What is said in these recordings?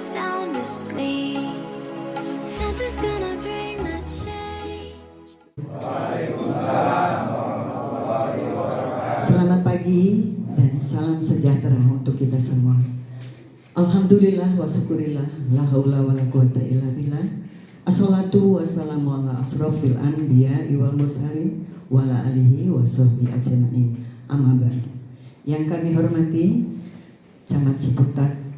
sound asleep. Something's gonna bring the change. Selamat pagi dan salam sejahtera untuk kita semua. Alhamdulillah wa syukurillah, la haula wa la quwata illa billah. Assalatu wassalamu ala asrofil anbiya wal mursalin wa ala alihi wa sahbihi ajma'in. Amma ba'du. Yang kami hormati Camat Ciputat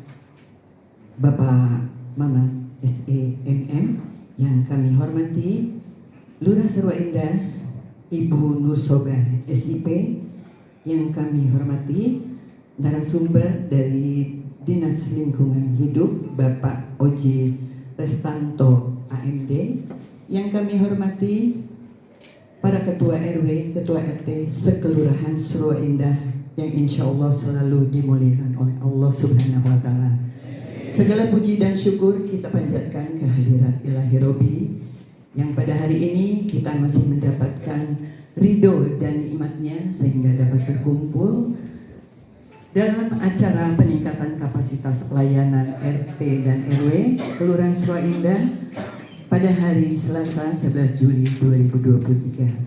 Bapak Mamat SEMM, yang kami hormati Lurah Serua Indah Ibu Nur Sobah SIP, yang kami hormati narasumber dari Dinas Lingkungan Hidup Bapak Oji Restanto AMD, yang kami hormati para ketua RW, ketua RT sekelurahan Serua Indah yang insya Allah selalu dimuliakan oleh Allah Subhanahu wa Ta'ala. Segala puji dan syukur kita panjatkan kehadirat Ilahi Robi yang pada hari ini kita masih mendapatkan ridho dan nikmatnya sehingga dapat berkumpul dalam acara peningkatan kapasitas pelayanan RT dan RW Kelurahan Serua Indah pada hari Selasa 11 Juli 2023.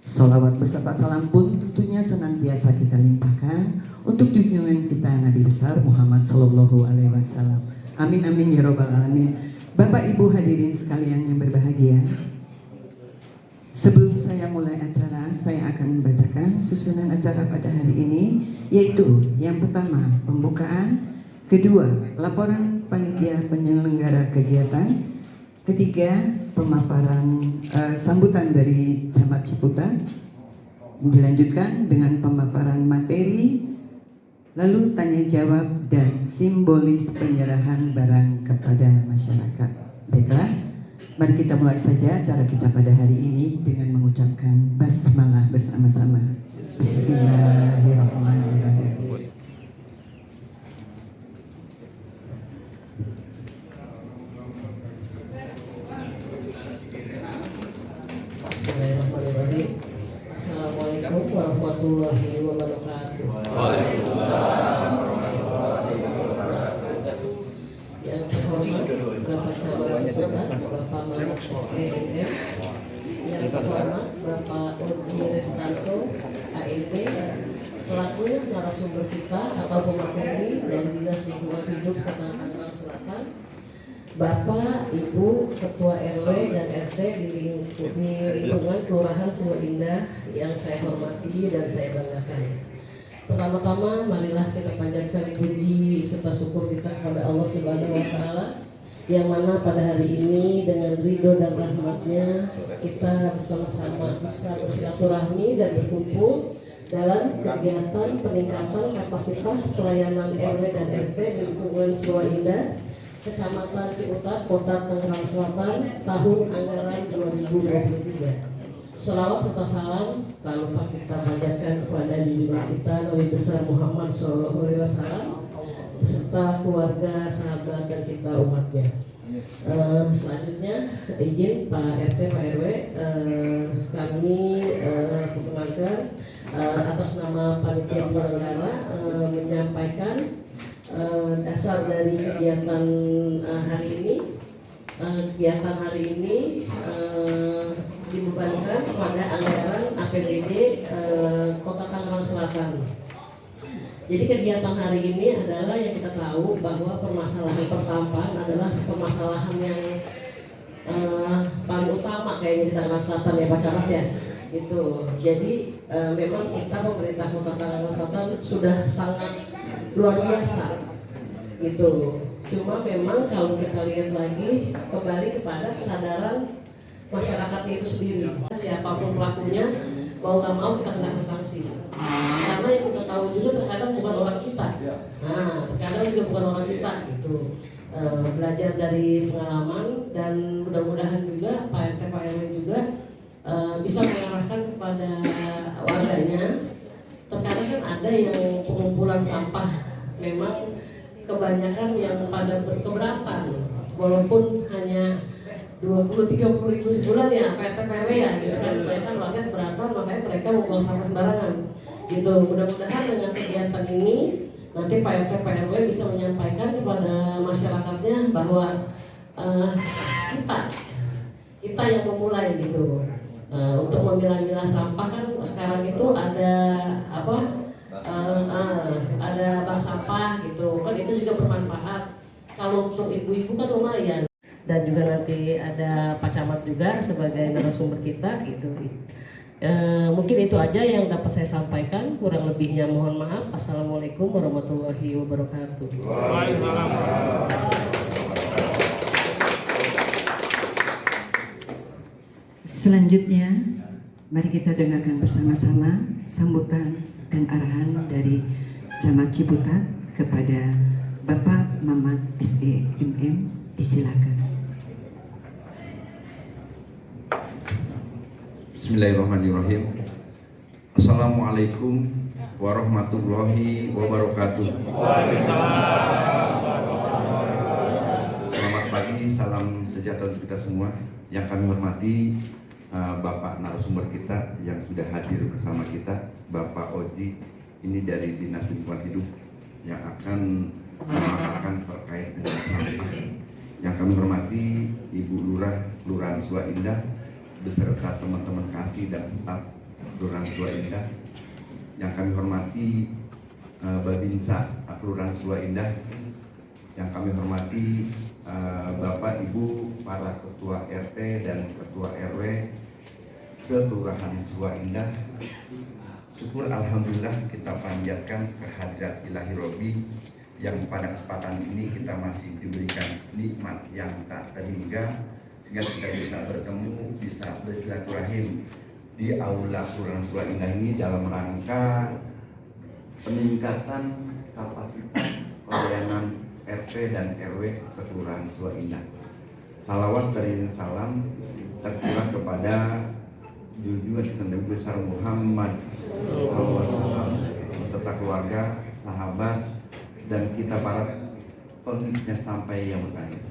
Sholawat beserta salam pun tentunya senantiasa kita limpahkan untuk junjungan kita Nabi besar Muhammad Sallallahu Alaihi Wasallam. Amin amin ya robbal alamin. Bapak Ibu hadirin sekalian yang berbahagia, sebelum saya mulai acara, saya akan membacakan susunan acara pada hari ini, yaitu yang pertama pembukaan, kedua laporan panitia penyelenggara kegiatan, ketiga pemaparan sambutan dari Camat Ciputat, dilanjutkan dengan pemaparan materi, lalu tanya jawab dan simbolis penyerahan barang kepada masyarakat. Baiklah, mari kita mulai saja acara kita pada hari ini dengan mengucapkan basmalah bersama-sama. Bismillahirrahmanirrahim. Bismillahirrahmanirrahim. Assalamualaikum warahmatullahi wabarakatuh. Yang terhormat Bapak Camat Ciputat, Bapak Mamat SEMM, yang terhormat Bapak Oji Restanto AMD selaku narasumber kita atau pemateri dari Dinas Lingkungan Hidup Kota Tangerang Selatan, Bapak, Ibu, Ketua RW dan RT di lingkungan Kelurahan Serua Indah yang saya hormati dan saya banggakan. Pertama-tama, marilah kita panjatkan puji serta syukur kita kepada Allah Subhanahu wa Ta'ala, yang mana pada hari ini dengan ridho dan rahmatnya kita bersama-sama bisa bersilaturahmi dan berkumpul dalam kegiatan peningkatan kapasitas pelayanan RW dan RT di lingkungan Serua Indah, Kecamatan Ciputat, Kota Tangerang Selatan, tahun anggaran 2023. Sholawat serta salam tak lupa kita panjatkan kepada junjungan kita Nabi besar Muhammad SAW beserta keluarga, sahabat dan kita umatnya. Selanjutnya izin Pak RT, Pak RW, kami keluarga atas nama panitia penyelenggara menyampaikan dasar dari kegiatan hari ini. Kegiatan hari ini dibebankan pada anggaran APBD Kota Tangerang Selatan. Jadi kegiatan hari ini adalah yang kita tahu bahwa permasalahan persampahan adalah permasalahan yang paling utama kayaknya di Tangerang Selatan ya Pak Camat ya. Gitu. Jadi memang kita pemerintah Kota Tangerang Selatan sudah sangat luar biasa gitu. Cuma memang kalau kita lihat lagi kembali kepada kesadaran masyarakat itu sendiri. Siapapun pelakunya, mau nggak mau kita kena sanksi. Karena yang kita tahu juga terkadang bukan orang kita. Nah, terkadang juga bukan orang kita gitu. Belajar dari pengalaman dan mudah-mudahan juga Pak RT, Pak RW juga bisa mengarahkan kepada warganya. Terkadang kan ada yang pengumpulan sampah memang kebanyakan yang pada keberatan, walaupun hanya 20-30 ribu sebulan ya PT PW ya gitu kan, mereka warga keberatan makanya mereka membuang sampah sembarangan gitu. Mudah-mudahan dengan kegiatan ini nanti Pak RT Pak RW bisa menyampaikan kepada masyarakatnya bahwa kita yang memulai gitu. Untuk memilah-milah sampah kan sekarang itu ada ada bank sampah gitu kan, itu juga bermanfaat. Kalau untuk ibu-ibu kan lumayan. Dan juga nanti ada Pak Camat juga sebagai narasumber kita gitu. Mungkin itu aja yang dapat saya sampaikan, kurang lebihnya mohon maaf. Assalamualaikum warahmatullahi wabarakatuh. Selanjutnya, mari kita dengarkan bersama-sama sambutan dan arahan dari Camat Ciputat kepada Bapak Mamat SE MM. Disilakan. Bismillahirrahmanirrahim. Assalamualaikum warahmatullahi wabarakatuh. Selamat pagi, salam sejahtera untuk kita semua. Yang kami hormati Bapak narasumber kita yang sudah hadir bersama kita, Bapak Oji, ini dari Dinas Lingkungan Hidup yang akan memaparkan terkait dengan sampah. Yang kami hormati Ibu Lurah Kelurahan Sua Indah beserta teman-teman kasih dan staf Kelurahan Sua Indah. Yang kami hormati Babinsa Kelurahan Sua Indah. Yang kami hormati Bapak Ibu para Ketua RT dan Ketua RW Kelurahan Sua Indah. Syukur alhamdulillah kita panjatkan kehadirat Ilahi Robi yang pada kesempatan ini kita masih diberikan nikmat yang tak terhingga sehingga kita bisa bertemu, bisa bersilaturahim di aula Kelurahan Sua Indah ini dalam rangka peningkatan kapasitas pelayanan RT dan RW Kelurahan Sua Indah. Salawat dari salam tercurah kepada junjungan kita Nabi besar Muhammad beserta keluarga, sahabat, dan kita para pengikutnya sampai yang berakhir.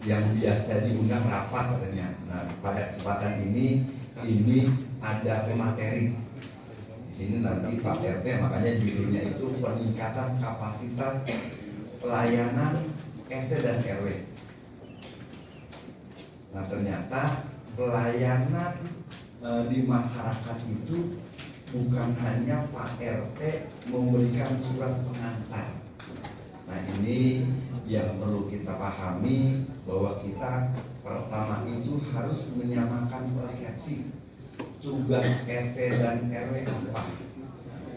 Yang biasa diundang rapat katanya. Nah, pada kesempatan ini ada materi. Di sini nanti Pak RT, makanya judulnya itu peningkatan kapasitas pelayanan RT dan RW. Nah, ternyata pelayanan di masyarakat itu bukan hanya Pak RT memberikan surat pengantar. Nah, ini yang perlu kita pahami bahwa kita pertama itu harus menyamakan persepsi. Tugas RT dan RW apa?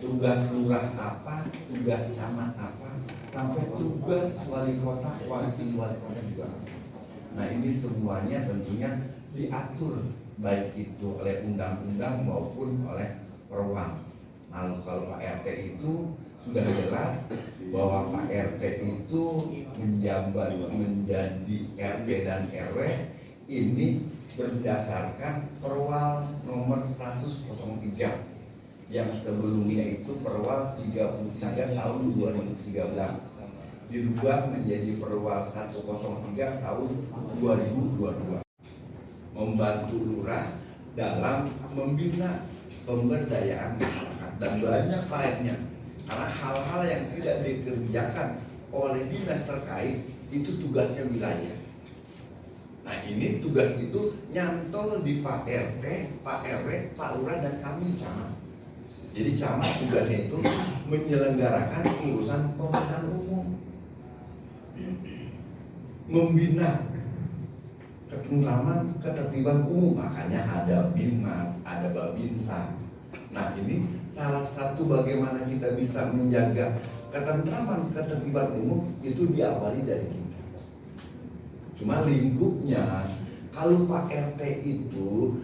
Tugas lurah apa? Tugas camat apa? Sampai tugas wali kota, wakil wali kota juga. Nah, ini semuanya tentunya diatur baik itu oleh undang-undang maupun oleh perwang. Nah, kalau Pak RT itu sudah jelas bahwa Pak RT itu menjabat menjadi RT dan RW ini berdasarkan Perwal nomor 10003 yang sebelumnya itu Perwal 33 tahun 2013 dirubah menjadi Perwal 103 tahun 2022, membantu lurah dalam membina pemberdayaan masyarakat dan banyak lainnya. Karena hal-hal yang tidak dikerjakan oleh dinas terkait itu tugasnya wilayah. Nah, ini tugas itu nyantol di Pak RT, Pak RW, Pak Lurah dan kami camat. Jadi camat tugasnya itu menyelenggarakan urusan pemerintahan umum, membina ketentraman ketertiban umum, makanya ada Binmas, ada Babinsa. Nah, ini salah satu bagaimana kita bisa menjaga ketentraman ketertiban umum itu diawali dari kita. Cuma lingkupnya, kalau Pak RT itu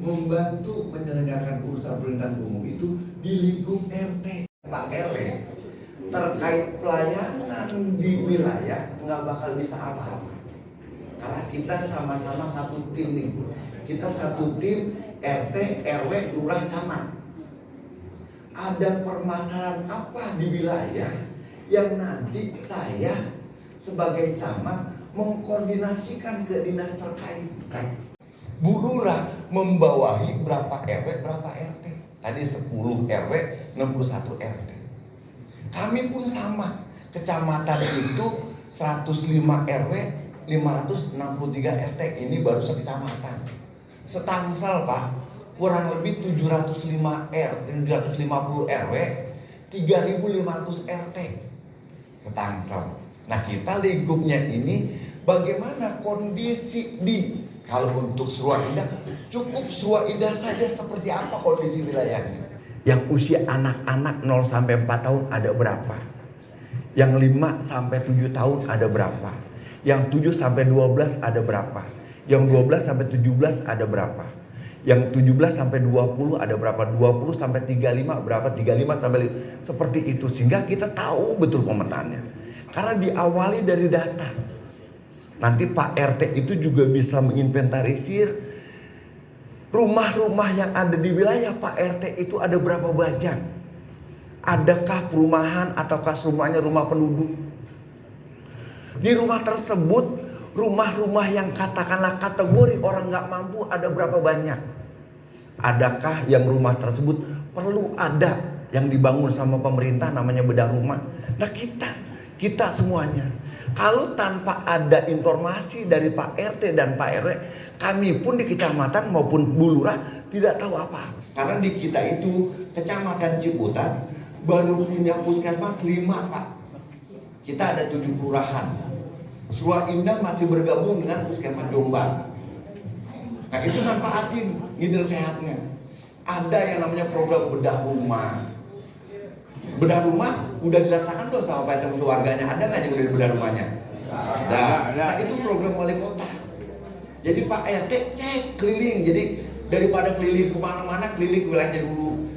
membantu menyelenggarakan urusan pemerintahan umum itu di lingkup RT. Pak RW terkait pelayanan di wilayah nggak bakal bisa apa-apa. Karena kita sama-sama satu tim nih. Kita satu tim RT, RW, lurah, camat. Ada permasalahan apa di wilayah yang nanti saya sebagai camat mengkoordinasikan ke dinas terkait. Bu Lurah membawahi berapa RW, berapa RT. Tadi 10 RW, 61 RT. Kami pun sama. Kecamatan itu 105 RW, 563 RT. Ini baru sekecamatan. Setangsel Pak, kurang lebih 750 RW, 3.500 RT. Setangsel. Nah kita lingkupnya ini bagaimana kondisi kalau untuk Surua Indah, cukup Surua Indah saja seperti apa kondisi wilayahnya. Yang usia anak-anak 0 sampai 4 tahun ada berapa? Yang 5 sampai 7 tahun ada berapa? Yang 7 sampai 12 ada berapa? Yang 12 sampai 17 ada berapa? Yang 17 sampai 20 ada berapa? 20 sampai 35 berapa? 35 sampai seperti itu, sehingga kita tahu betul pemetaannya. Karena diawali dari data. Nanti Pak RT itu juga bisa menginventarisir rumah-rumah yang ada di wilayah Pak RT itu ada berapa banyak. Adakah perumahan ataukah rumahnya rumah penduduk. Di rumah tersebut, rumah-rumah yang katakanlah kategori orang nggak mampu ada berapa banyak. Adakah yang rumah tersebut perlu ada yang dibangun sama pemerintah namanya bedah rumah. Nah kita semuanya. Kalau tanpa ada informasi dari Pak RT dan Pak RW, kami pun di kecamatan maupun Bulurah tidak tahu apa. Karena di kita itu kecamatan Ciputat baru punya puskesmas 5 Pak. Kita ada 7 kelurahan. Surua Indah masih bergabung dengan puskesmas Jombang. Nah itu manfaatin ngider sehatnya. Ada yang namanya program bedah rumah. Bedah rumah udah dirasakan tuh sama Pak RT keluarganya. Ada nggak yang udah bedah rumahnya? Nah itu program wali kota. Jadi Pak RT cek keliling. Jadi daripada keliling kemana-mana, keliling wilayahnya dulu.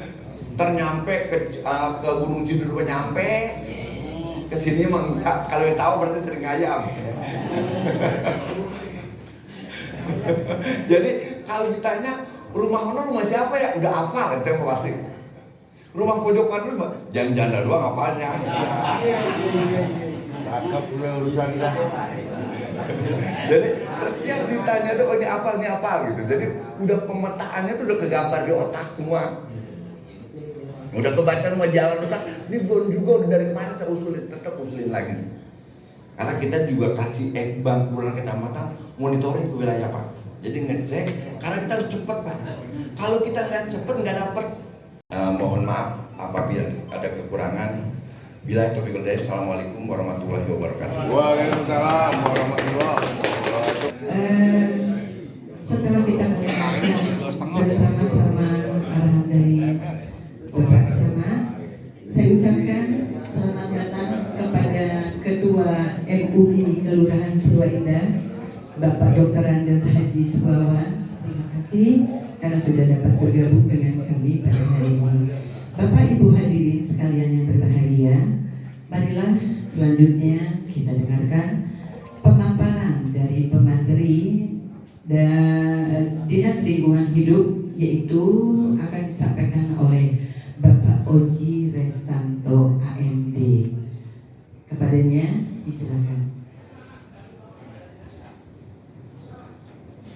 Ternyampe ke Gunung Cidur nyampe. Kesini emang kalau yang tahu berarti sering ayam. Jadi kalau ditanya rumah mana rumah siapa ya udah hafal itu yang pasti. Rumah pojokan dulu jangan janda doang apanya. Cakep urusan kita. Jadi setiap ditanya tuh ini apa gitu. Jadi udah pemetaannya tuh udah kegambar di otak semua. Udah kebaca sama jalan otak. Ini belum juga udah dari mana saya usulin, tetap usulin lagi. Karena kita juga kasih ekbang kelurahan kecamatan monitoring ke wilayah Pak. Jadi ngecek, karena kita harus cepat Pak. Kalau kita nggak cepet nggak dapet. Mohon maaf apabila ada kekurangan. Bila taufiq wal hidayah. Assalamualaikum warahmatullahi wabarakatuh. Waalaikumsalam warahmatullahi wabarakatuh. Setelah kita mendengarkan bersama-sama arahan dari Bapak Camat, saya ucapkan selamat datang kepada Ketua MUI Kelurahan Surua Indah, Bapak Dr. Andes Haji Suwawan. Terima kasih karena sudah dapat bergabung dengan kami pada hari ini. Bapak Ibu hadirin sekalian yang berbahagia, marilah selanjutnya kita dengarkan pemaparan dari pemateri dan Dinas Lingkungan Hidup, yaitu akan disampaikan oleh Bapak Oji Restanto AMD. Kepadanya disilakan.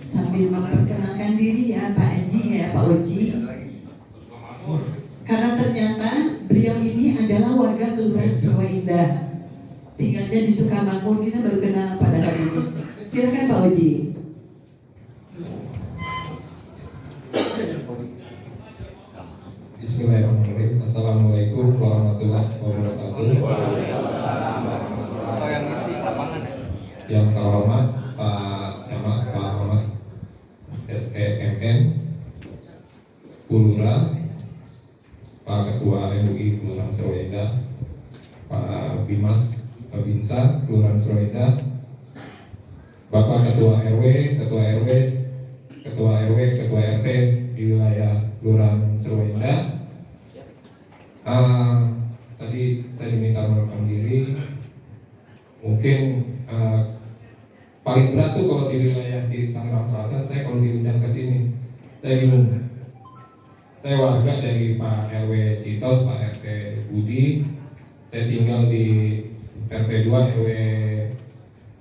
Sambil memperkenalkan diri ya Pak Haji ya Pak Oji. Karena ternyata beliau ini adalah warga Kelurahan Surua Indah. Tinggalnya di Sukamakmur, kita baru kenal pada hari ini. Silakan Pak Oji. Bismillahirrahmanirrahim. Assalamualaikum warahmatullahi wabarakatuh. Yang terhormat Pak Camat Pak Ahmad SEMN Bulurah, Pak Ketua MUI Kelurahan Surua Indah, Pak Bimas Babinsa Kelurahan Surua Indah, Bapak Ketua RW, Ketua RW, Ketua RW, Ketua RT di wilayah Kelurahan Surua Indah. Tadi saya diminta mengundurkan diri. Mungkin paling berat tuh kalau di wilayah di Tangerang Selatan, saya kalau diundang ke sini, saya bingung. Saya warga dari Pak RW Citos, Pak RT Budi. Saya tinggal di RT 2 RW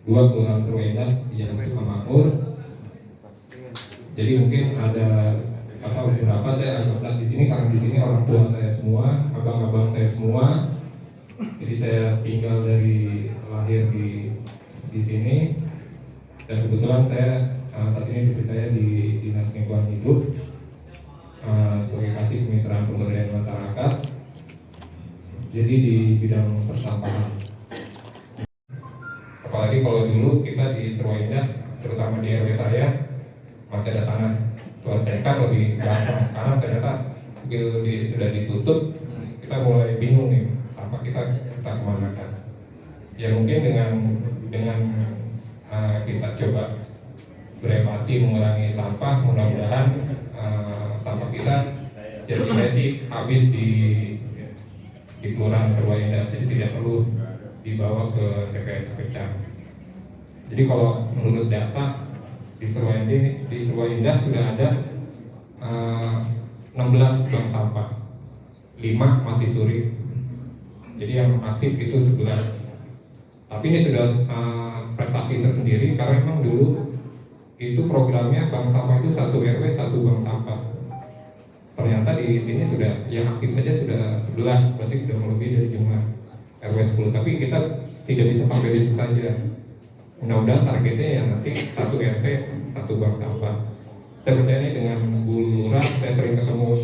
2 Kelurahan Surua Indah di Jalan Sukamakmur. Jadi mungkin ada beberapa saya agak berat di sini karena di sini orang tua saya semua, abang-abang saya semua, Jadi saya tinggal dari lahir di sini, dan kebetulan saya saat ini dipercaya di Dinas Lingkungan Hidup sebagai kasih kemitraan pemberdayaan masyarakat. Jadi di bidang persampahan. Apalagi kalau dulu kita di Serwaindah, terutama di RW saya masih ada tanah. Tuan saya kan lebih gampang. Sekarang ternyata sudah ditutup, kita mulai bingung nih, sampah kita kemana kan? Ya mungkin dengan kita coba berempati mengurangi sampah, mudah-mudahan sampah kita jadinya sih habis di Kelurahan Serwaindah, jadi tidak perlu dibawa ke TPS terpecah. Jadi kalau menurut data di Serwaindah sudah ada 16 bank sampah, 5 mati suri. Jadi yang aktif itu 11. Tapi ini sudah prestasi tersendiri karena memang dulu itu programnya bank sampah itu 1 RW 1 bank sampah. Ternyata di sini sudah yang aktif saja sudah 11, berarti sudah melebihi dari jumlah RW 10. Tapi kita tidak bisa sampai di situ saja. Mudah-mudahan targetnya ya nanti 1 RT 1 bank sampah. Saya percaya dengan Bu Lurah, saya sering ketemu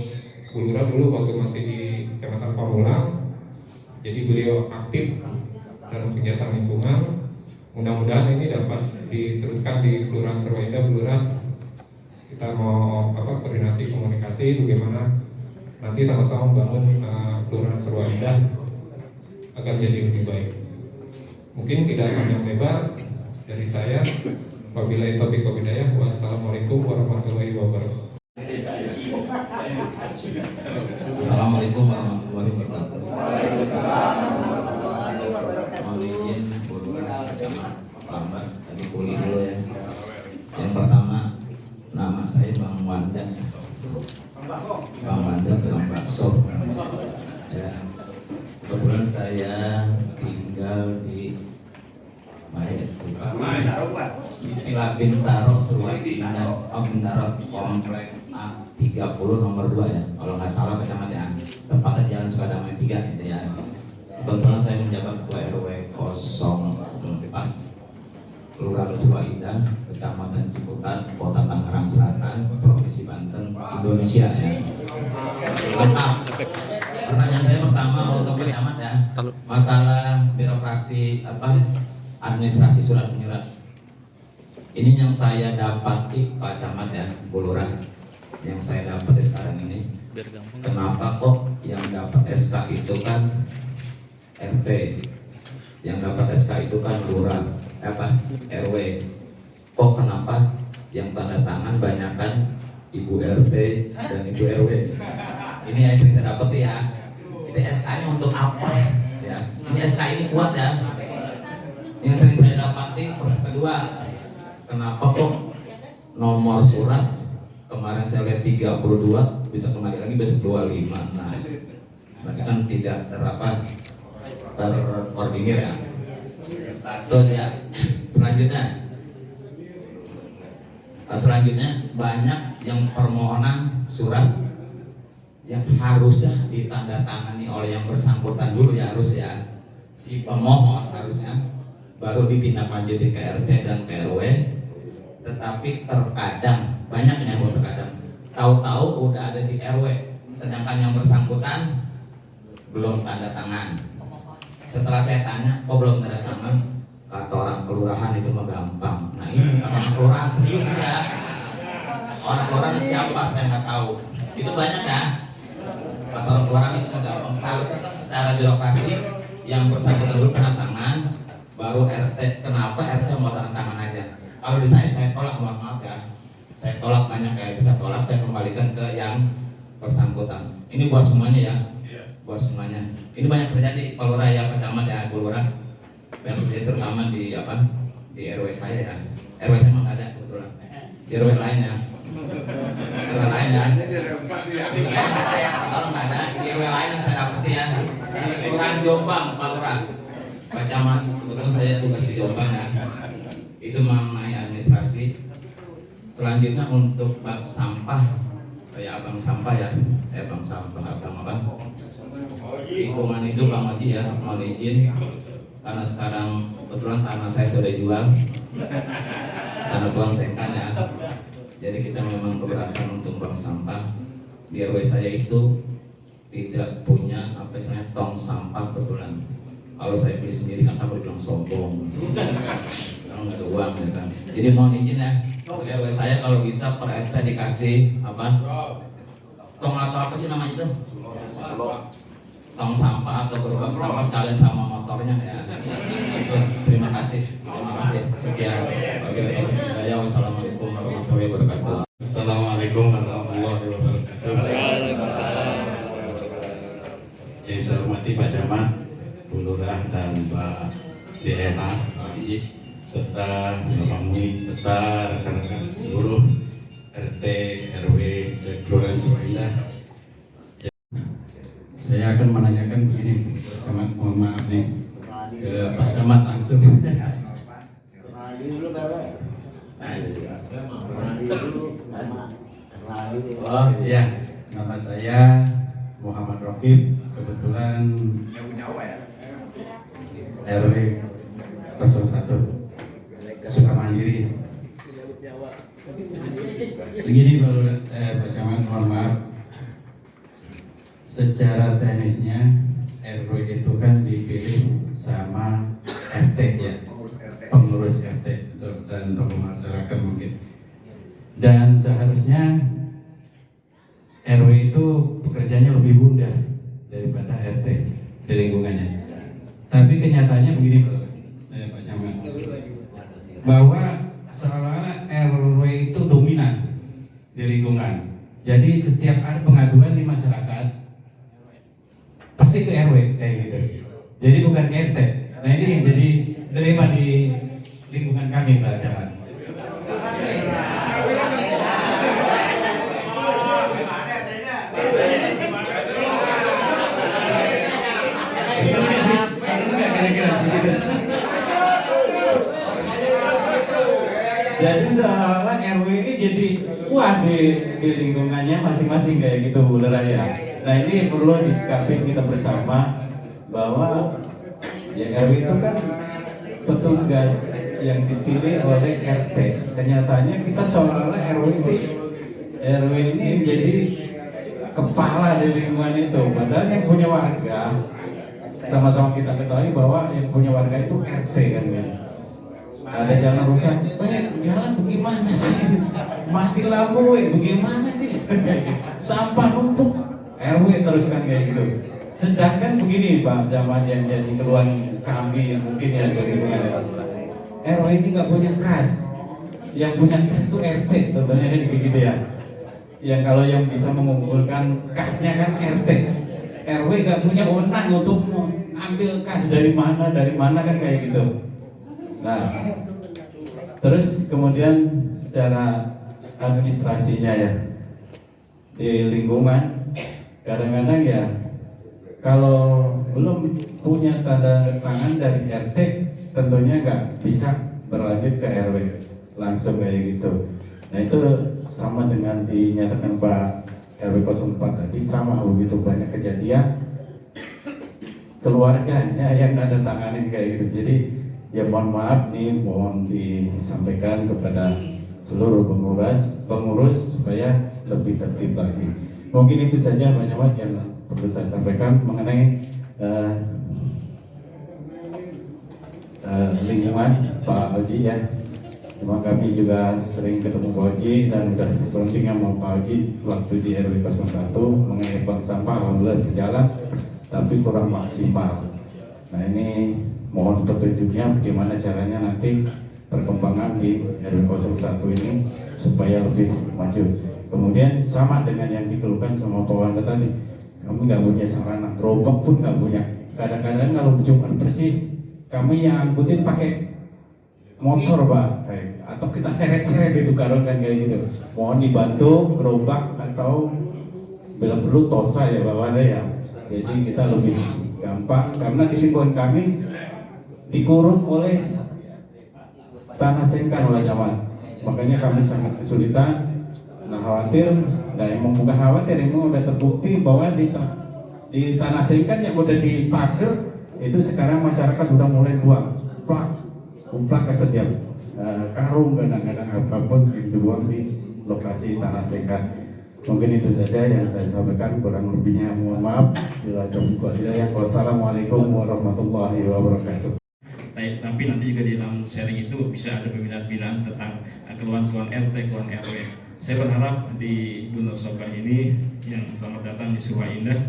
Bu Lurah dulu waktu masih di Kecamatan Pamulang. Jadi beliau aktif dalam kegiatan lingkungan. Mudah-mudahan ini dapat diteruskan di Kelurahan Serwaindah. Bu Lurah, kita mau koordinasi komunikasi bagaimana nanti sama-sama membangun Kelurahan Serwaindah agar jadi lebih baik. Mungkin tidak panjang lebar dari saya. Wabillahi taufiq wal hidayah. Wassalamualaikum warahmatullahi wabarakatuh. Assalamualaikum warahmatullahi wabarakatuh. Mohon izin lambat tadi pulih dulu ya. Yang pertama, nama saya Bang Wanda. Bang Wanda tukang bakso. Ya. Kebetulan saya tinggal di Bintaro, Serwaindah, Bintaro Komplek A30 nomor 2 ya, kalau nggak salah kecamatan, tepatnya di Jalan Sukadamai 3 gitu ya. Kebetulan saya menjabat Ketua RW 04 Kelurahan Serwaindah, Kecamatan Ciputat, Kota Tangerang Selatan, Provinsi Banten, Indonesia ya. Lengkap. Pertanyaan saya pertama untuk Pak Camat ya, masalah birokrasi administrasi surat menyurat. Ini yang saya dapati Pak Camat ya, Bu Lurah, yang saya dapat sekarang ini. Kenapa kok yang dapat SK itu kan RT, yang dapat SK itu kan Lurah, RW. Kok kenapa yang tanda tangan banyakan Ibu RT dan Ibu RW? Ini yang sering saya dapat ya. Itu SK-nya untuk apa ya? Ini SK ini kuat ya. Yang sering saya dapati. Kedua, kenapa kok nomor surat kemarin saya lihat 32 bisa kembali lagi besok 25. Nah, berarti kan tidak terkoordinir ya. Terus ya, selanjutnya banyak yang permohonan surat yang harusnya ditandatangani oleh yang bersangkutan dulu ya, harus ya, si pemohon harusnya baru ditindaklanjuti ke RT dan ke RW. Tetapi terkadang, banyaknya terkadang tahu-tahu udah ada di RW, sedangkan yang bersangkutan belum tanda tangan. Setelah saya tanya, kok belum tanda tangan? Kata orang kelurahan itu mah gampang. Nah ini kata orang kelurahan, serius ya. Orang kelurahan siapa saya nggak tahu. Itu banyak ya. Kata orang kelurahan itu mah gampang. Seharusnya kan secara birokrasi yang bersangkutan dulu tanda tangan, baru RT. Kenapa RT mau tanda tangan aja? Kalau di saya tolak, mohon maaf ya. Saya tolak, banyak kayak itu saya tolak, saya kembalikan ke yang bersangkutan. Ini buat semuanya ya. Buat semuanya. Ini banyak terjadi Pak Lurah ya, Pak Camat ya, Bu Lurah. Yang terjadi terutama di di RW saya ya. RW saya memang ada kebetulan. Di RW lain ya. RW lain ya. Kalau nggak ada di RW lain yang saya dapati ya. Di Kelurahan Jombang, Pak Lurah. Pak Camat, kebetulan saya tugas di Jombang ya. Itu mengenai administrasi. Selanjutnya untuk bak sampah kayak abang sampah ya, abang sampah, abang apa? Lingkungan itu Bang Oji ya, mohon izin karena sekarang kebetulan tanah saya sudah jual, tanah buang sengkan ya. Jadi kita memang keberatan untuk buang sampah. Di RW saya itu tidak punya apa istilahnya tong sampah kebetulan. Kalau saya beli sendiri kan takut bilang sombong, kalau nggak ada uang ya kan. Jadi mohon izin ya, RW saya kalau bisa per RT dikasih apa? Tong atau apa sih namanya itu? Tong sampah atau gerobak sampah sekalian sama motornya ya. Itu terima kasih. Sekian. Wassalamualaikum warahmatullahi wabarakatuh. Assalamualaikum warahmatullahi wabarakatuh. Yang saya hormati Pak Camat, Bu Lurah dan Pak DLA, Pak Haji, serta Bapak Mui, serta rekan-rekan seluruh RT, RW, Kelurahan Surau Indah. Saya akan menanyakan begini, Pak Camat, mohon maaf nih, ke Pak Camat langsung. Oh iya, nama saya Muhammad Rokib, kebetulan RW 01 Sukamandiri. Begini Pak Camat, mohon maaf, secara teknisnya RW itu kan dipilih sama RT ya, pengurus RT dan tokoh masyarakat mungkin. Dan seharusnya RW itu pekerjaannya lebih mudah daripada RT di lingkungannya. Tapi kenyataannya begini Pak Camat, bahwa seolah-olah RW itu dominan di lingkungan. Jadi setiap ada pengaduan di masyarakat pasti ke RW kayak gitu. Jadi bukan ke RT. Nah ini yang jadi dilema di lingkungan kami Pak Camat. Jadi seolah-olah RW ini jadi kuat di lingkungannya masing-masing kayak gitu Bu Lurah ya. Nah ini perlu disikapi kita bersama bahwa ya RW itu kan petugas yang dipilih oleh RT. Kenyataannya kita seolah-olah RW ini menjadi kepala di lingkungan itu. Padahal yang punya warga, sama-sama kita ketahui bahwa yang punya warga itu RT kan ya. Ada jalan rusak, jalan bagaimana sih? Mati lampu, bagaimana sih? Sampah numpuk, RW terus kan kayak gitu. Sedangkan begini Pak Camat, yang jadi keluhan kami mungkin yang bagaimana, RW ini nggak punya kas, yang punya kas itu RT, tentunya kan begitu ya. Yang kalau yang bisa mengumpulkan kasnya kan RT, RW nggak punya wewenang untuk ambil kas dari mana kan kayak gitu. Nah, terus kemudian secara administrasinya ya di lingkungan kadang-kadang ya kalau belum punya tanda tangan dari RT tentunya nggak bisa berlanjut ke RW langsung kayak gitu. Nah itu sama dengan dinyatakan Pak RW 04 tadi, sama begitu banyak kejadian keluarganya yang nanda tanganin kayak gitu. Jadi ya mohon maaf nih, mohon disampaikan kepada seluruh pengurus supaya lebih tertib lagi. Mungkin itu saja Pak Camat yang perlu saya sampaikan mengenai lingkungan Pak Oji ya. Cuma kami juga sering ketemu Pak Oji dan sudah disunting sama Pak Oji waktu di RW 01 mengenai bank sampah, alhamdulillah berjalan tapi kurang maksimal. Nah ini mohon petunjuknya bagaimana caranya nanti perkembangan di RW 01 ini supaya lebih maju. Kemudian sama dengan yang dikeluhkan sama Pak Wanda tadi, kami nggak punya sarana, gerobak pun nggak punya. Kadang-kadang kalau cuma bersih, kami yang angkutin pakai motor Pak, atau kita seret-seret itu karung kan kayak gitu. Mohon dibantu gerobak atau bila perlu tosa ya Pak Wanda ya. Jadi kita lebih gampang karena di lingkungan kami dikurung oleh tanah sengkan oleh zaman. Makanya kami sangat kesulitan. Nah khawatir Nah, emang bukan khawatir, emang udah terbukti bahwa di Tanah Singkan yang udah dipager itu sekarang masyarakat udah mulai buang kumplak ke setiap karung kadang-kadang apapun yang dibuang di lokasi Tanah Singkan. Mungkin itu saja yang saya sampaikan, kurang lebihnya mohon maaf. Wassalamualaikum warahmatullahi wabarakatuh. Tapi nanti juga di dalam sharing itu bisa ada pembinaan tentang keluhan-keluhan RT, keluhan RW. Saya berharap di Bu Nur Sobah ini yang selamat datang di Surwa Indah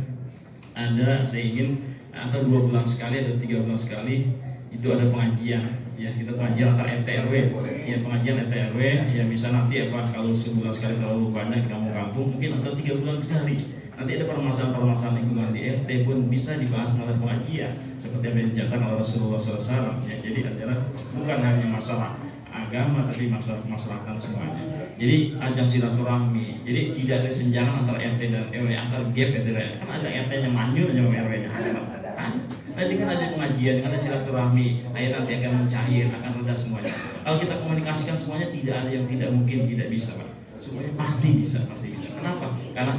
ada, saya ingin atau 2 bulan sekali atau 3 bulan sekali itu ada pengajian, ya kita pengajian antara RT RW, ya pengajian RT RW, ya bisa nanti apa kalau sebulan sekali terlalu banyak di kampung-kampung mungkin atau 3 bulan sekali. Nanti ada permasalahan-permasalahan lingkungan di RT pun bisa dibahas melalui pengajian seperti yang dicatat oleh Rasulullah SAW. Ya, jadi adalah bukan hanya masalah agama tapi masalah kemaslahatan semuanya. Jadi ajang silaturahmi. Jadi tidak ada senjangan antara RT dan RW, antar gap RT dan RW. Kan ada RT-nya manjur aja sama RW-nya. Nah, dengan ada pengajian, dengan ada silaturahmi, air nanti akan mencair, akan reda semuanya. Kalau kita komunikasikan semuanya tidak ada yang tidak mungkin, tidak bisa, Pak. Semuanya pasti bisa, pasti bisa. Kenapa? Karena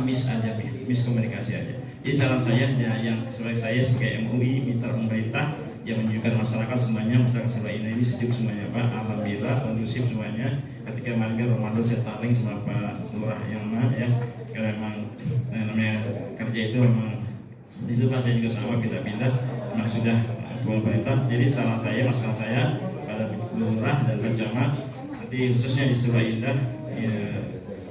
miskomunikasi aja. Jadi saran saya yang sebagai saya sebagai MUI mitra pemerintah yang menunjukkan masyarakat semuanya, masyarakat Surwa Indah ini sejuk semuanya, Pak. Alhamdulillah kondusif semuanya. Ketika kemarin Ramadan saya taling sama Pak Lurah yang mana ya, karena memang namanya kerja itu memang itu Pak, saya juga sama pindah-pindah, memang sudah pemerintah. Jadi saran saya, masukan saya pada Lurah dan Pak Camat, nanti khususnya di Surwa Indah ya,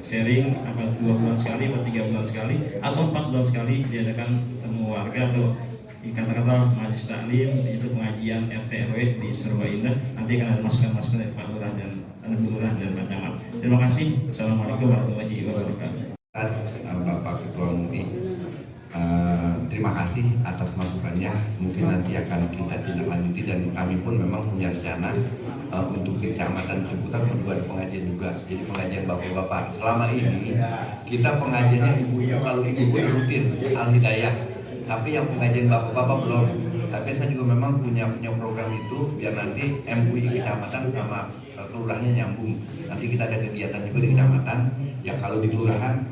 sharing apa 2 bulan sekali atau 3 bulan sekali atau 4 bulan sekali diadakan temu warga atau kata-kata majelis taklim, itu pengajian RT RW di Surwa Indah. Nanti akan ada masukan-masukan dari Pak Lurah dan Bu Lurah dan Pak Camat. Terima kasih. Assalamualaikum warahmatullahi wabarakatuh. Bapak Ketua MUI, terima kasih atas masukannya. Mungkin nanti akan kita tindak lanjuti dan kami pun memang punya rencana untuk di Kecamatan Ciputat juga ada pengajian juga. Jadi pengajian bapak-bapak. Selama ini kita pengajiannya ibu-ibu, kalau ibu-ibu rutin Al-Hidayah. Tapi yang pengajian bapak-bapak belum. Tapi saya juga memang punya program itu biar nanti MUI kecamatan sama kelurahannya nyambung. Nanti kita ada kegiatan juga di kecamatan. Ya kalau di kelurahan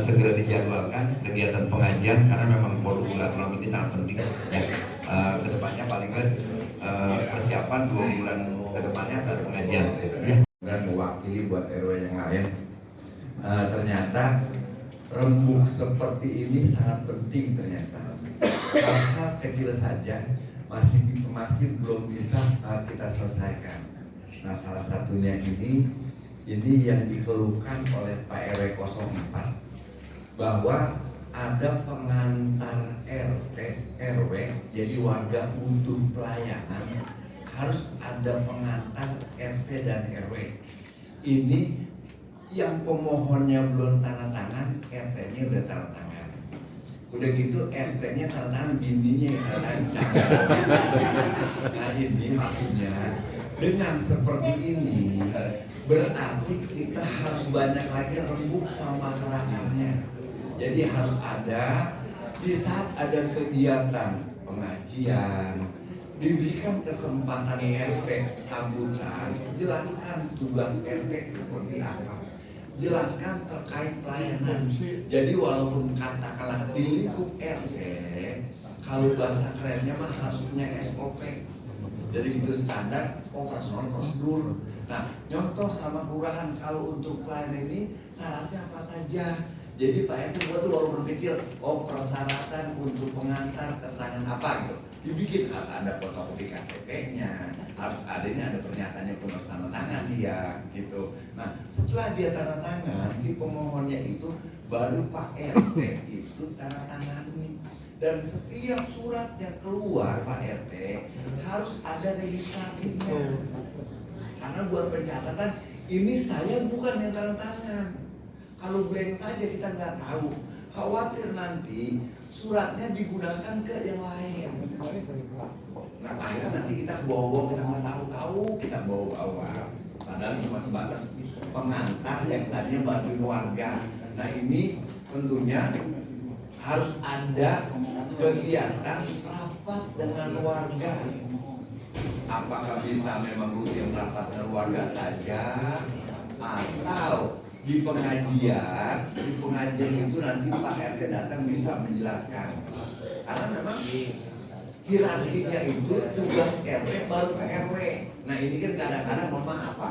segera dijadwalkan kegiatan pengajian karena memang produk silaturahmi ini sangat penting. Ya kedepannya paling kan persiapan 2 bulan kedepannya ada pengajian. Ya. Dan mewakili buat RW yang lain. Ternyata rembuk seperti ini sangat penting ternyata. Hal-hal kecil saja masih belum bisa kita selesaikan. Nah, salah satunya ini yang dikeluhkan oleh Pak RW 04 bahwa ada pengantar RT RW, jadi warga butuh pelayanan harus ada pengantar RT dan RW. Ini yang pemohonnya belum tanda tangan, RT-nya udah tanda tangan. Udah gitu RT-nya tanda tangan, bininya yang tanda tangan. Nah ini maksudnya dengan seperti ini berarti kita harus banyak lagi rembuk sama masyarakatnya. Jadi harus ada di saat ada kegiatan pengajian diberikan kesempatan RT sambutan, jelaskan tugas RT seperti apa. Jelaskan terkait pelayanan. Jadi walaupun katakanlah di lingkup RT, kalau bahasa kerennya mah harus punya SOP. Jadi itu standar operasional prosedur. Nah, nyontoh sama kelurahan kalau untuk pelayanan ini syaratnya apa saja. Jadi Pak RT buat tuh walaupun kecil, persyaratan untuk pengantar keterangan apa gitu. Dibikin harus ada fotokopi KTP-nya, harus ada pernyataan yang penuh tanda tangan dia gitu. Nah setelah dia tanda tangan si pemohonnya itu baru Pak RT itu tanda tangani. Dan setiap surat yang keluar Pak RT harus ada registrasinya. Karena buat pencatatan ini saya bukan yang tanda tangan. Kalau blank saja kita nggak tahu, khawatir nanti suratnya digunakan ke yang lain. Nah akhirnya nanti kita bawa kita nggak tahu kita bawa. Padahal cuma sebatas pengantar yang tadinya bantuin warga. Nah ini tentunya harus ada kegiatan rapat dengan warga. Apakah bisa memang rutin rapat dengan warga saja atau di pengajian itu nanti Pak RT datang bisa menjelaskan. Karena memang hierarkinya itu tugas RT baru ke RW. Nah ini kan kadang-kadang memang apa?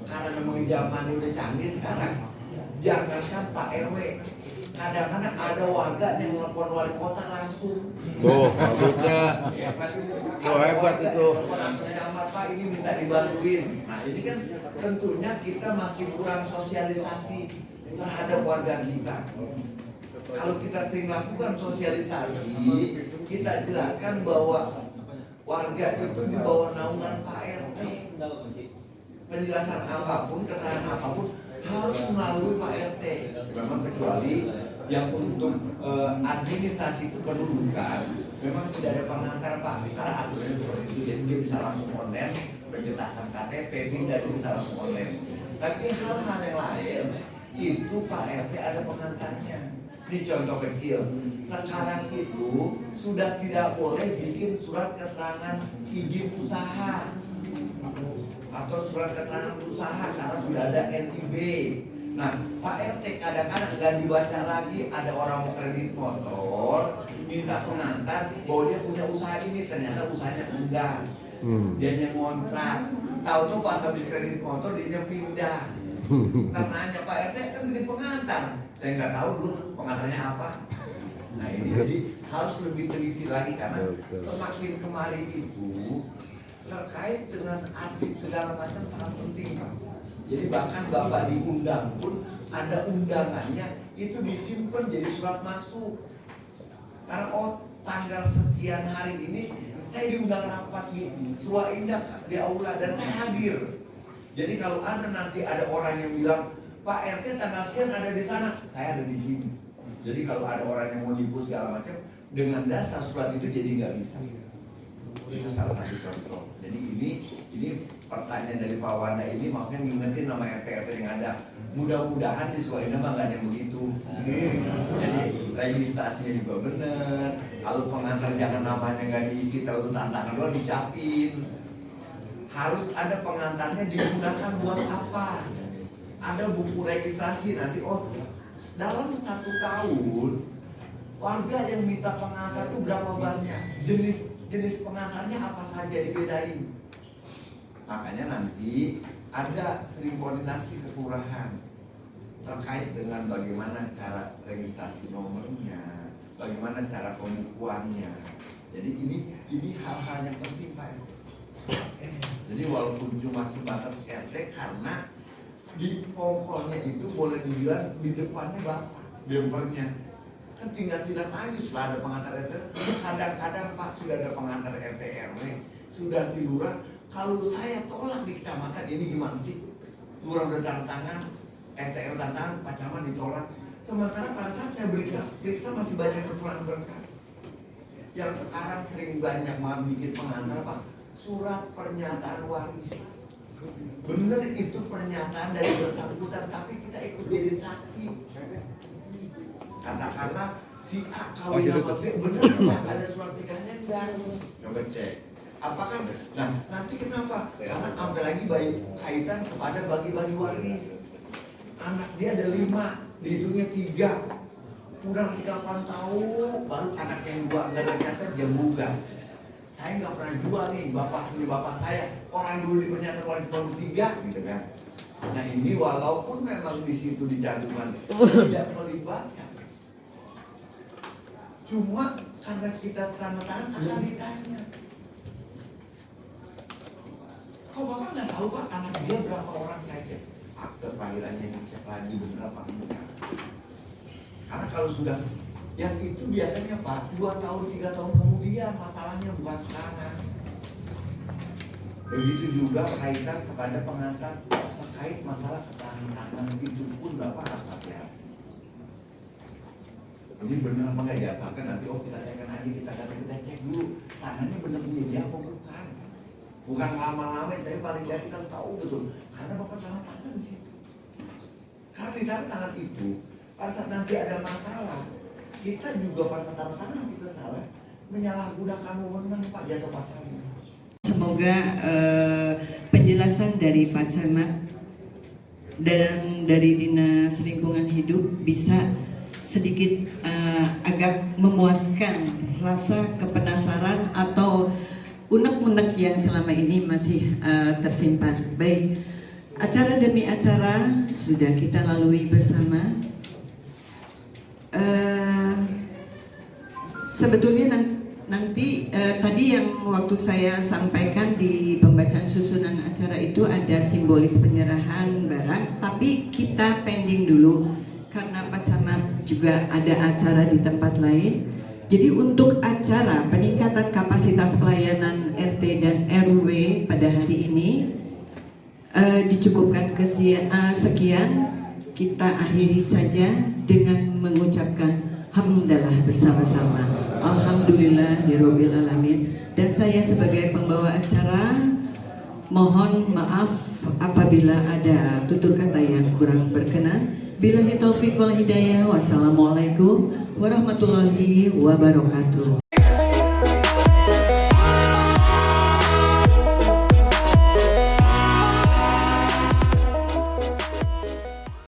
Karena memang zaman udah canggih sekarang. Jangankan Pak RW, kadang-kadang ada warga yang telepon wali kota langsung. Tuh, maksudnya tuh hebat itu. Langsung kamar Pak, ini minta dibantuin. Nah ini kan tentunya kita masih kurang sosialisasi terhadap warga kita. Kalau kita sering lakukan sosialisasi, kita jelaskan bahwa warga itu di bawah naungan Pak RT. Penjelasan apapun, keterangan apapun harus melalui Pak RT. Memang kecuali yang untuk administrasi kependudukan memang tidak ada pengantar Pak, karena aturannya seperti itu. Jadi dia bisa langsung online, pencetakan KTP, pindah dia bisa langsung online. Tapi hal-hal yang lain itu Pak RT ada pengantarnya. Ini contoh kecil, sekarang itu sudah tidak boleh bikin surat keterangan izin usaha atau surat keterangan usaha karena sudah ada NIB. Nah, Pak RT kadang-kadang nggak dibaca lagi, ada orang mau kredit motor, minta pengantar bahwa dia punya usaha ini, ternyata usahanya enggak. Dia ngontrak, tahu-tahu pas habis kredit motor dia pindah. Ternanya Pak RT kan bikin pengantar, saya nggak tahu dulu pengantarnya apa. Nah ini jadi harus lebih teliti lagi karena semakin kemari itu terkait dengan arsip segala macam sangat penting Pak. Jadi bahkan Bapak diundang pun ada undangannya itu disimpan jadi surat masuk. Karena tanggal sekian hari ini saya diundang rapat di Surah Indah di aula dan saya hadir. Jadi kalau nanti ada orang yang bilang Pak RT tanggal sekian ada di sana, saya ada di sini. Jadi kalau ada orang yang mau nipu segala macam dengan dasar surat itu jadi nggak bisa. Itu salah satu contoh. Jadi ini pertanyaan dari Pak Wanda ini maksudnya ngingetin nama RT yang ada. Mudah-mudahan di Surah Indah nggak ada yang begitu. Jadi registrasinya juga benar. Kalau pengantar jangan namanya nggak diisi, tahu tantangan doang dicapin. Harus ada pengantarnya digunakan buat apa? Ada buku registrasi nanti dalam 1 tahun warga yang minta pengantar itu berapa banyak? Jenis pengantarnya apa saja dibedain. Makanya nanti ada sering koordinasi ke kelurahan terkait dengan bagaimana cara registrasi nomornya, bagaimana cara pembukuannya. Jadi ini hal-hal yang penting Pak. Jadi walaupun cuma sebatas RT karena di pokoknya itu boleh dibilang di depannya Bapak, bempernya. Kan tinggal aja setelah ada pengantar RT. Kadang-kadang Pak sudah ada pengantar RT RW, sudah di lurah. Kalau saya tolak di kecamatan ini gimana sih? Lurah udah tanda tangan, RT RW tanda tangan, Pak Camat ditolak. Sementara pada saat saya periksa masih banyak kekurangan berkas. Yang sekarang sering banyak malah bikin pengantar Pak, surat pernyataan waris. Bener itu pernyataan dari bersangkutan, tapi kita ikut jadi saksi. Katakanlah si A kawin sama B, bener Pak ada surat nikahnya enggak? Coba cek. Apakah? Nah nanti kenapa? Karena sampai lagi baik kaitan kepada bagi-bagi waris. Anak dia ada 5, dihitungnya 3. Udah 8 tahun, baru anak yang 2 enggak ada nyata dia buka. Saya nggak pernah jual nih, bapak saya orang dulu di pernyataan waris nomor 3 gitu kan. Nah ini walaupun memang di situ dicantumkan tidak melibatkan, cuma karena kita tanda tangan akan ditanya. Kok bapak nggak tahu Pak anak dia berapa orang saja? Akte kelahirannya dicek lagi bener apa enggak? Karena kalau sudah yang itu biasanya Pak 2 tahun 3 tahun kemudian masalahnya bukan sekarang. Begitu juga kaitan kepada pengantar terkait masalah keterangan itu pun Bapak harus hati-hati. Ini benar apa nggak ya? Sampai nanti kita cekkan aja, kita cek dulu tangannya benar punya dia apa bukan? Bukan lama-lama, tapi paling tidak kita tahu betul. Karena Bapak tanda tangan di situ. Karena di tanda tangan itu pada saat nanti ada masalah, kita juga pada tanda tangan kita salah menyalahgunakan wewenang Pak jatuh pasalnya. Semoga penjelasan dari Pak Camat dan dari Dinas Lingkungan Hidup bisa sedikit agak memuaskan rasa kepenasaran atau unek-unek yang selama ini masih tersimpan. Baik, acara demi acara sudah kita lalui bersama. Sebetulnya nanti tadi yang waktu saya sampaikan di pembacaan susunan acara itu ada simbolis penyerahan barang, tapi kita pending dulu karena Pak Camat juga ada acara di tempat lain. Jadi untuk acara peningkatan kapasitas pelayanan RT dan RW pada hari ini dicukupkan sekian. Kita akhiri saja dengan mengucapkan hamdalah bersama-sama. Alhamdulillahirabbil alamin. Dan saya sebagai pembawa acara mohon maaf apabila ada tutur kata yang kurang berkenan. Billahi taufiq wal hidayah. Wassalamualaikum warahmatullahi wabarakatuh.